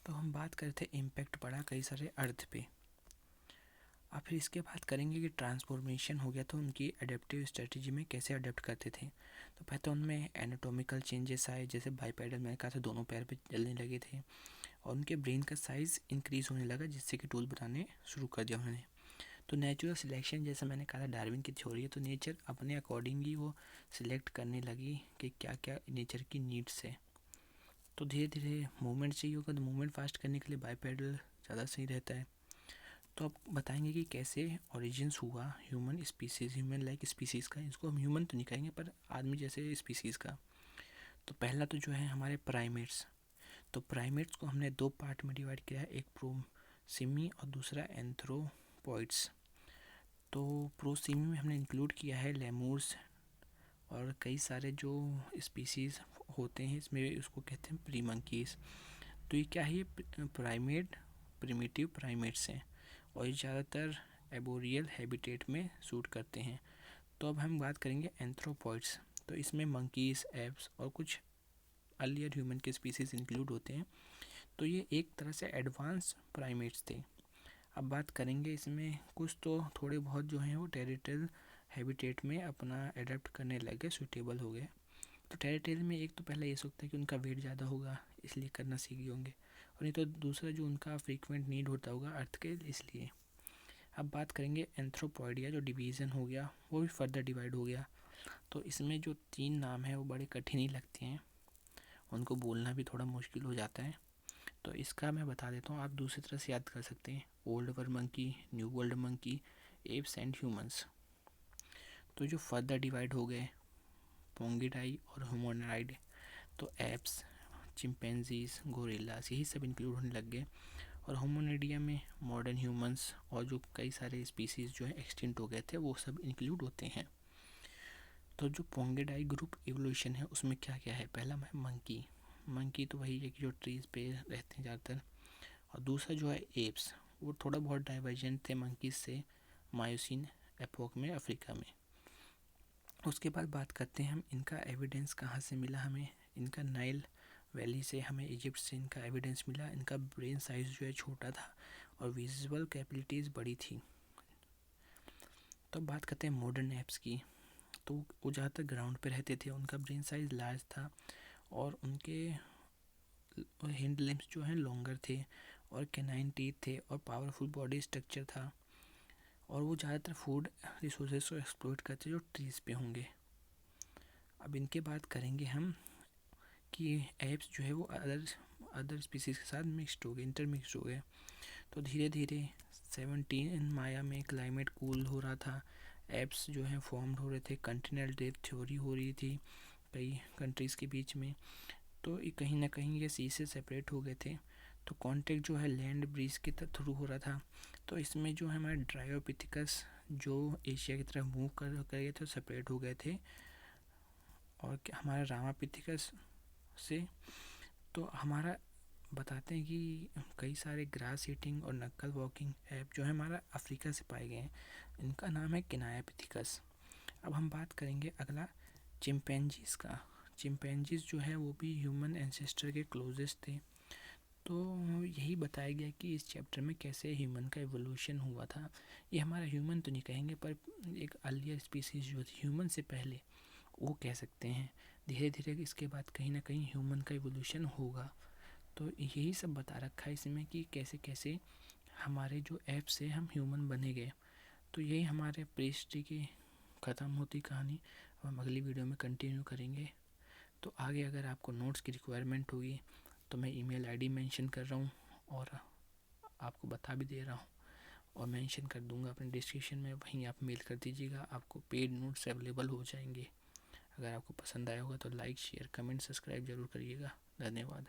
तो हम बात करते इम्पैक्ट पड़ा कई सारे अर्थ पे। अब फिर इसके बात करेंगे कि ट्रांसफॉर्मेशन हो गया तो उनकी अडेप्टिव स्ट्रेटजी में कैसे अडेप्ट करते थे। तो पहले तो उनमें एनाटॉमिकल चेंजेस आए, जैसे बाइपेडल मैंने कहा था दोनों पैर पे चलने लगे थे, और उनके ब्रेन का साइज़ इंक्रीज़ होने लगा, जिससे कि टूल बनाने शुरू कर दिया उन्होंने। तो नेचुरल सिलेक्शन, जैसे मैंने कहा था डार्विन की थ्योरी है, तो नेचर अपने अकॉर्डिंग ही वो सिलेक्ट करने लगी कि क्या क्या नेचर की नीड्स है। तो धीरे धीरे मूवमेंट चाहिए होगा, तो मूवमेंट फास्ट करने के लिए बाइपेडल ज़्यादा सही रहता है। तो अब बताएंगे कि कैसे ओरिजिन्स हुआ human species, human like species का। इसको हम ह्यूमन तो नहीं कहेंगे, पर आदमी जैसे स्पीसीज़ का। तो पहला तो जो है हमारे प्राइमेट्स। तो प्राइमेट्स को हमने दो पार्ट में डिवाइड किया है, एक प्रोसिमी और दूसरा एंथ्रोपॉइड्स। तो प्रोसिमी में हमने इंक्लूड किया है लेमूर्स और कई सारे जो स्पीसीज़ होते हैं, इसमें उसको कहते हैं प्री मंकीज़। तो ये क्या है, ये प्राइमेट प्रिमिटिव प्राइमेट्स हैं और ये ज़्यादातर एबोरियल हैबिटेट में सूट करते हैं। तो अब हम बात करेंगे एंथ्रोपॉइड्स। तो इसमें मंकीज़, एप्स और कुछ अर्लियर ह्यूमन के स्पीसीज़ इंक्लूड होते हैं। तो ये एक तरह से एडवांस प्राइमेट्स थे। अब बात करेंगे इसमें कुछ तो थोड़े बहुत जो हैं वो टेरिटोरियल हैबिटेट में अपना अडेप्ट करने लगे, सूटेबल हो गए। तो टेरिटोरियल में एक तो पहले ये सोचता है कि उनका वेट ज़्यादा होगा, इसलिए करना सीख गए होंगे, और नहीं तो दूसरा जो उनका फ्रीक्वेंट नीड होता होगा अर्थ के, इसलिए। अब बात करेंगे एंथ्रोपॉइडिया, जो डिवीज़न हो गया वो भी फर्दर डिवाइड हो गया। तो इसमें जो तीन नाम हैं वो बड़े कठिन ही लगते हैं, उनको बोलना भी थोड़ा मुश्किल हो जाता है। तो इसका मैं बता देता हूँ, आप दूसरी तरह से याद कर सकते हैं। Old world monkey, new world monkey, apps and humans. तो जो फर्दर डिवाइड हो गए, पोंगिडाई और ह्यूमनॉइड, तो एप्स, चिंपैंजीज, गोरिल्लास, यही सब इंक्लूड होने लग गए। और होमोनिडिया में मॉडर्न ह्यूमंस और जो कई सारे स्पीसीज़ जो है एक्सटिंक्ट हो गए थे वो सब इंक्लूड होते हैं। तो जो पोंगिडाई ग्रुप इवोल्यूशन है उसमें क्या क्या है, पहला है मंकी। मंकी तो वही है कि जो ट्रीज़ पे रहते हैं ज़्यादातर। और दूसरा जो है एप्स, वो थोड़ा बहुत डाइवर्जेंट थे मंकीज से मायोसिन एपोक में अफ्रीका में। उसके बाद बात करते हैं हम इनका एविडेंस कहाँ से मिला हमें। इनका नाइल वैली से, हमें इजिप्ट से इनका एविडेंस मिला। इनका ब्रेन साइज जो है छोटा था और विजुअल कैपेबिलिटीज़ बड़ी थी। तो बात करते हैं मॉडर्न एप्स की। तो वो ज़्यादातर ग्राउंड पे रहते थे, उनका ब्रेन साइज लार्ज था और उनके हिंड लिम्स जो हैं लॉन्गर थे और कैनाइन टीथ थे और पावरफुल बॉडी स्ट्रक्चर था। और वो ज़्यादातर फूड रिसोर्सेज को एक्सप्लोइट करते जो ट्रीज़ पे होंगे। अब इनके बात करेंगे हम कि एप्स जो है वो अदर स्पीसीज़ के साथ मिक्सड हो गए, इंटरमिक्सड हो गए। तो धीरे धीरे 17 माया में क्लाइमेट कूल हो रहा था, एप्स जो हैं फॉर्म हो रहे थे, कंटिनेंटल ड्रिफ्ट थ्योरी हो रही थी कई कंट्रीज़ के बीच में। तो कहीं ना कहीं ये सी से सेपरेट हो गए थे। तो कांटेक्ट जो है लैंड ब्रीज के थ्रू हो रहा था। तो इसमें जो है हमारे ड्रायोपिथिकस जो एशिया की तरफ मूव कर गए थे सेपरेट हो गए थे, और हमारा रामापिथिकस से। तो हमारा बताते हैं कि कई सारे ग्रास ईटिंग और नक्कल वॉकिंग ऐप जो है हमारा अफ्रीका से पाए गए हैं, इनका नाम है किनायापिथिकस। अब हम बात करेंगे अगला चिंपैंजीज़ का। चिंपैंजीज़ जो है वो भी ह्यूमन एंसेस्टर के क्लोजेस्ट थे। तो यही बताया गया कि इस चैप्टर में कैसे ह्यूमन का एवोल्यूशन हुआ था। ये हमारा ह्यूमन तो नहीं कहेंगे, पर एक अर्लियर स्पीसीज जो थी ह्यूमन से पहले, वो कह सकते हैं। धीरे धीरे इसके बाद कहीं ना कहीं ह्यूमन का एवोल्यूशन होगा। तो यही सब बता रखा है इसमें कि कैसे कैसे हमारे जो ऐप से हम ह्यूमन बने गए। तो यही हमारे प्रेस्ट्री की ख़त्म होती कहानी। अब हम अगली वीडियो में कंटिन्यू करेंगे। तो आगे अगर आपको नोट्स की रिक्वायरमेंट होगी तो मैं ईमेल आईडी मेंशन कर रहा हूँ और आपको बता भी दे रहा हूँ, और मेंशन कर दूँगा अपने डिस्क्रिप्शन में, वहीं आप मेल कर दीजिएगा, आपको पेड नोट्स अवेलेबल हो जाएंगे। अगर आपको पसंद आया होगा तो लाइक शेयर कमेंट सब्सक्राइब ज़रूर करिएगा। धन्यवाद।